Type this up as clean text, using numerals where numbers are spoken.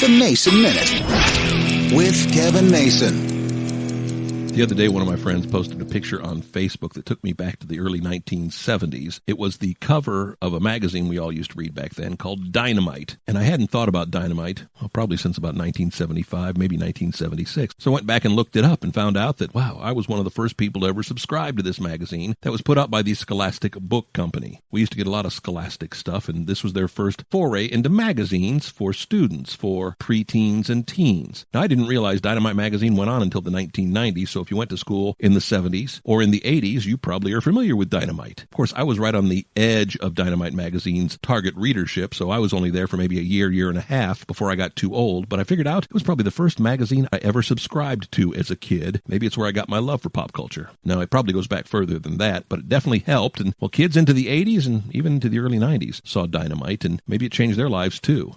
The Mason Minute with Kevin Mason. The other day, one of my friends posted a picture on Facebook that took me back to the early 1970s. It was the cover of a magazine we all used to read back then called Dynamite. And I hadn't thought about Dynamite, probably since about 1975, maybe 1976. So I went back and looked it up and found out that, wow, I was one of the first people to ever subscribe to this magazine that was put out by the Scholastic Book Company. We used to get a lot of Scholastic stuff, and this was their first foray into magazines for students, for preteens and teens. Now, I didn't realize Dynamite magazine went on until the 1990s, so if you went to school in the 70s or in the 80s, you probably are familiar with Dynamite. Of course, I was right on the edge of Dynamite magazine's target readership, so I was only there for maybe a year and a half before I got too old, but I figured out it was probably the first magazine I ever subscribed to as a kid. Maybe it's where I got my love for pop culture. Now, it probably goes back further than that, but it definitely helped, and well, kids into the 80s and even into the early 90s saw Dynamite, and maybe it changed their lives too.